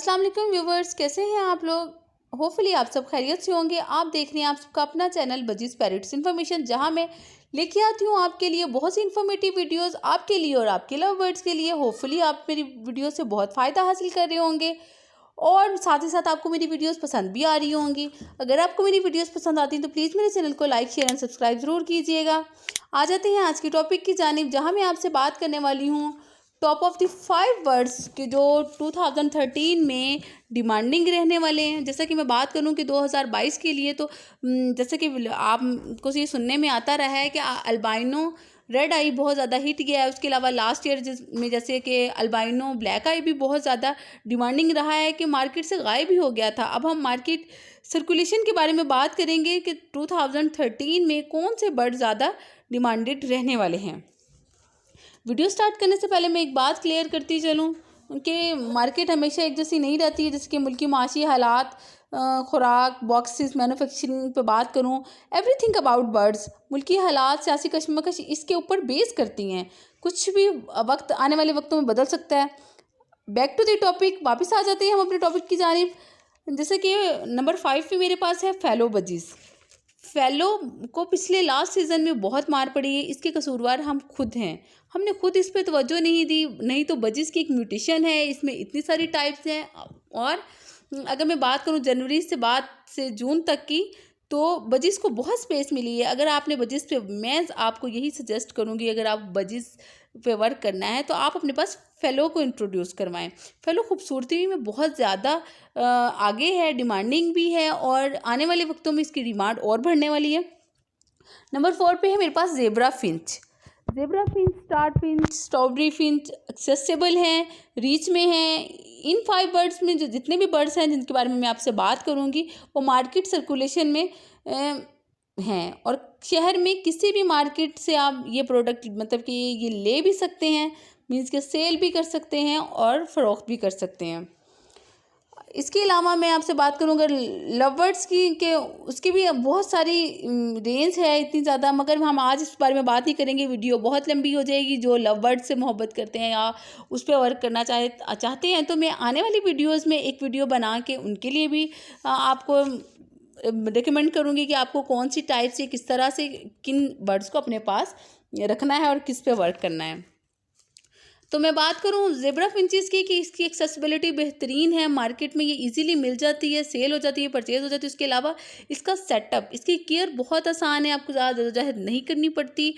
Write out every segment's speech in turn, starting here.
अस्सलाम वालेकुम व्यूवर्स, कैसे हैं आप लोग। होपफुली आप सब खैरियत से होंगे। आप देख रहे हैं आप सबका अपना चैनल बजीज़ पैरेट्स इन्फॉर्मेशन, जहां मैं लेके आती हूं आपके लिए बहुत सी इन्फॉर्मेटिव वीडियोस आपके लिए और आपके लव बर्ड्स के लिए। होपफुली आप मेरी वीडियो से बहुत फ़ायदा हासिल कर रहे होंगे और साथ ही साथ आपको मेरी वीडियोस पसंद भी आ रही होंगी। अगर आपको मेरी वीडियोस पसंद आती हैं तो प्लीज़ मेरे चैनल को लाइक शेयर एंड सब्सक्राइब ज़रूर कीजिएगा। आ जाते हैं आज के टॉपिक की जानिब, जहाँ मैं आपसे बात करने वाली हूँ टॉप ऑफ द 5 वर्ड्स के जो 2013 में डिमांडिंग रहने वाले हैं। जैसा कि मैं बात करूं कि 2022 के लिए तो जैसे कि आपको ये सुनने में आता रहा है कि अल्बाइनो रेड आई बहुत ज़्यादा हिट गया है। उसके अलावा लास्ट ईयर में जैसे कि अल्बाइनो ब्लैक आई भी बहुत ज़्यादा डिमांडिंग रहा है कि मार्केट से गायब ही हो गया था। अब हम मार्केट सर्कुलेशन के बारे में बात करेंगे कि 2013 में कौन से बर्ड ज़्यादा डिमांडेड रहने वाले हैं। वीडियो स्टार्ट करने से पहले मैं एक बात क्लियर करती चलूँ कि मार्केट हमेशा एक जैसी नहीं रहती है। जैसे कि मुल्की माशी हालात, खुराक, बॉक्सेस, मैन्युफैक्चरिंग पे बात करूँ, एवरीथिंग अबाउट बर्ड्स, मुल्की हालात, सियासी कशमकश इसके ऊपर बेस करती हैं। कुछ भी वक्त आने वाले वक्तों में बदल सकता है। बैक टू द टॉपिक, वापस आ जाते हैं हम अपने टॉपिक की जानिब। जैसे कि नंबर 5 पे मेरे पास है फैलो बजीज़। फैलो को पिछले लास्ट सीज़न में बहुत मार पड़ी है। इसके कसूरवार हम खुद हैं। हमने खुद इस पे तवज्जो नहीं दी। नहीं तो बजिस की एक म्यूटेशन है, इसमें इतनी सारी टाइप्स हैं। और अगर मैं बात करूं जनवरी से जून तक की, तो बजिस को बहुत स्पेस मिली है। अगर आपने बजिस पे, मैं आपको यही सजेस्ट करूंगी, अगर आप बजिस पे वर्क करना है तो आप अपने पास फैलो को इंट्रोड्यूस करवाएं। फैलो खूबसूरती में बहुत ज़्यादा आगे है, डिमांडिंग भी है और आने वाले वक्तों में इसकी डिमांड और बढ़ने वाली है। नंबर 4 पे है मेरे पास zebra finch. Zebra finch, star finch, strawberry finch accessible हैं, रीच में हैं। इन 5 बर्ड्स में जो जितने भी बर्ड्स हैं जिनके बारे में मैं आपसे बात करूँगी वो मार्केट सर्कुलेशन में हैं और शहर में किसी भी मार्केट से आप ये प्रोडक्ट मतलब कि ये ले भी सकते हैं, मीन्स के सेल भी कर सकते हैं और फ़रोख्त भी कर सकते हैं। इसके अलावा मैं आपसे बात करूँ अगर लव बर्ड्स की, कि उसकी भी बहुत सारी रेंज है इतनी ज़्यादा, मगर हम आज इस बारे में बात ही करेंगे। वीडियो बहुत लंबी हो जाएगी। जो लव बर्ड्स से मोहब्बत करते हैं या उस पर वर्क करना चाहते हैं तो मैं आने वाली वीडियोस में एक वीडियो बना के उनके लिए भी आपको रिकमेंड करूँगी कि आपको कौन सी टाइप से, किस तरह से, किन बर्ड्स को अपने पास रखना है और किस पे वर्क करना है। तो मैं बात करूं ज़ेब्रा फिंचेस की कि इसकी एक्सेसिबिलिटी बेहतरीन है। मार्केट में ये इजीली मिल जाती है, सेल हो जाती है, परचेज़ हो जाती है। उसके अलावा इसका सेटअप, इसकी केयर बहुत आसान है, आपको ज़्यादा जद्दोजहद नहीं करनी पड़ती।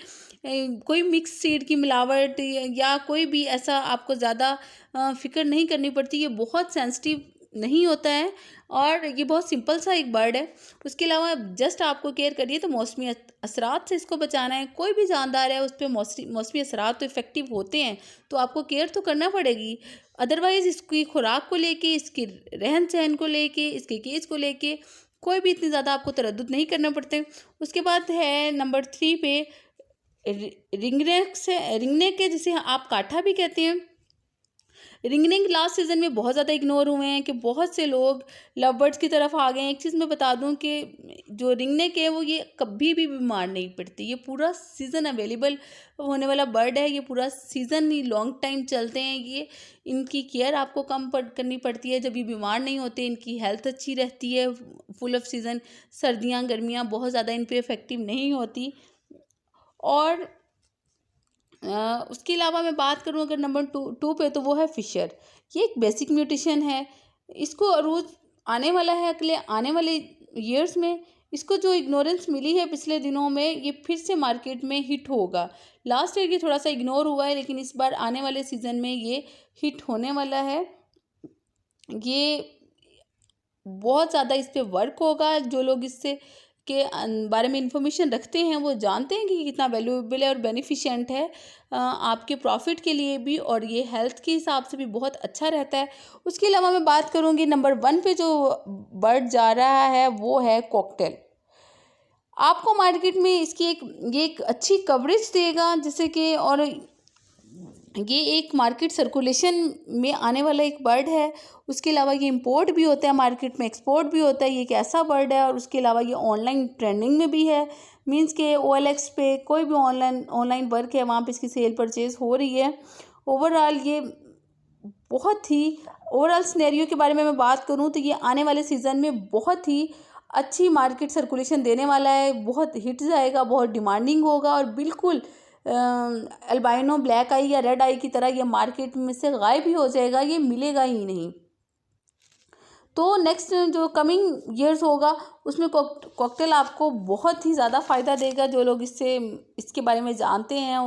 कोई मिक्स सीड की मिलावट या कोई भी ऐसा आपको ज़्यादा फ़िक्र नहीं करनी पड़ती। ये बहुत सेंसिटिव नहीं होता है और ये बहुत सिंपल सा एक बर्ड है। उसके अलावा जस्ट आपको केयर करिए तो मौसमी असरात से इसको बचाना है। कोई भी जानदार है उस पर मौसमी असरात तो इफ़ेक्टिव होते हैं, तो आपको केयर तो करना पड़ेगी। अदरवाइज़ इसकी खुराक को लेके, इसकी रहन सहन को लेके, इसके केज को लेके कोई भी इतनी ज़्यादा आपको तरद्दुद नहीं करना पड़ते। उसके बाद है नंबर 3 पे रिंगनेक है, जिसे आप काठा भी कहते हैं। रिंगनेक लास्ट सीज़न में बहुत ज़्यादा इग्नोर हुए हैं कि बहुत से लोग लव बर्ड्स की तरफ आ गए हैं। एक चीज़ मैं बता दूं कि जो रिंगनेक है वो ये कभी भी बीमार नहीं पड़ती। ये पूरा सीज़न अवेलेबल होने वाला बर्ड है। ये पूरा सीज़न ही लॉन्ग टाइम चलते हैं। ये इनकी केयर आपको कम करनी पड़ती है। जब ये बीमार नहीं होते, इनकी हेल्थ अच्छी रहती है फुल ऑफ सीज़न। सर्दियाँ गर्मियाँ बहुत ज़्यादा इन पर इफ़ेक्टिव नहीं होती। और उसके अलावा मैं बात करूं अगर नंबर 2 पे, तो वो है फिशर। ये एक बेसिक म्यूटेशन है। इसको रोज़ आने वाला है, अगले आने वाले ईयर्स में इसको जो इग्नोरेंस मिली है पिछले दिनों में, ये फिर से मार्केट में हिट होगा। लास्ट ईयर ये थोड़ा सा इग्नोर हुआ है, लेकिन इस बार आने वाले सीज़न में ये हिट होने वाला है। ये बहुत ज़्यादा इस पर वर्क होगा। जो लोग इससे के बारे में इंफॉर्मेशन रखते हैं वो जानते हैं कि कितना वैल्यूएबल है और बेनिफिशिएंट है आपके प्रॉफिट के लिए भी, और ये हेल्थ के हिसाब से भी बहुत अच्छा रहता है। उसके अलावा मैं बात करूँगी नंबर 1 पे जो बर्ड जा रहा है वो है कॉकटेल। आपको मार्केट में इसकी ये एक अच्छी कवरेज देगा, जैसे कि, और ये एक मार्केट सर्कुलेशन में आने वाला एक बर्ड है। उसके अलावा ये इंपोर्ट भी होता है, मार्केट में एक्सपोर्ट भी होता है। ये एक ऐसा बर्ड है और उसके अलावा ये ऑनलाइन ट्रेंडिंग में भी है। मींस के OLX पे कोई भी ऑनलाइन वर्क है वहाँ पे इसकी सेल परचेज़ हो रही है। ओवरऑल ये बहुत ही ओवरऑल सिनेरियो के बारे में मैं बात करूं तो ये आने वाले सीज़न में बहुत ही अच्छी मार्केट सर्कुलेशन देने वाला है, बहुत हिट जाएगा, बहुत डिमांडिंग होगा और बिल्कुल अल्बाइनो ब्लैक आई या रेड आई की तरह ये मार्केट में से गायब ही हो जाएगा, ये मिलेगा ही नहीं। तो नेक्स्ट जो कमिंग ईयर्स होगा उसमें कॉकटेल आपको बहुत ही ज़्यादा फ़ायदा देगा। जो लोग इसके बारे में जानते हैं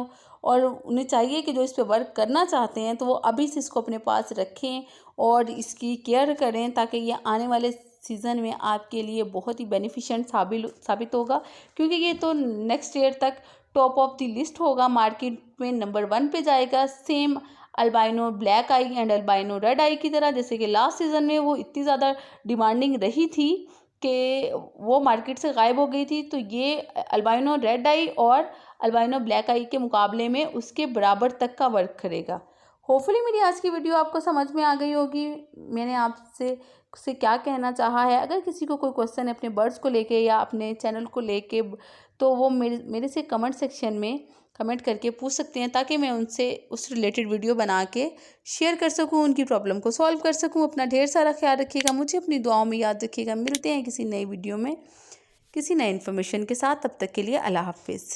और उन्हें चाहिए कि जो इस पे वर्क करना चाहते हैं तो वो अभी से इसको अपने पास रखें और इसकी केयर करें, ताकि ये आने वाले सीज़न में आपके लिए बहुत ही बेनिफिशिएंट साबित होगा, क्योंकि ये तो नेक्स्ट ईयर तक टॉप ऑफ द लिस्ट होगा, मार्केट में नंबर 1 पे जाएगा, same albino black eye and albino red eye की तरह। जैसे कि लास्ट सीज़न में वो इतनी ज़्यादा डिमांडिंग रही थी कि वो मार्केट से गायब हो गई थी, तो ये अल्बाइनो रेड आई और अल्बाइनो ब्लैक आई के मुकाबले में उसके बराबर तक का वर्क करेगा। होपफुली मेरी आज की वीडियो आपको समझ में आ गई होगी, मैंने आपसे क्या कहना चाहा है। अगर किसी को कोई क्वेश्चन है अपने बर्ड्स को लेके या अपने चैनल को लेके, तो वो मेरे से कमेंट सेक्शन में कमेंट करके पूछ सकते हैं, ताकि मैं उनसे उस रिलेटेड वीडियो बना के शेयर कर सकूं, उनकी प्रॉब्लम को सॉल्व कर सकूं। अपना ढेर सारा ख्याल रखिएगा, मुझे अपनी दुआओं में याद रखिएगा। मिलते हैं किसी नई वीडियो में किसी नई इन्फॉर्मेशन के साथ, तब तक के लिए अल्लाह हाफिज़।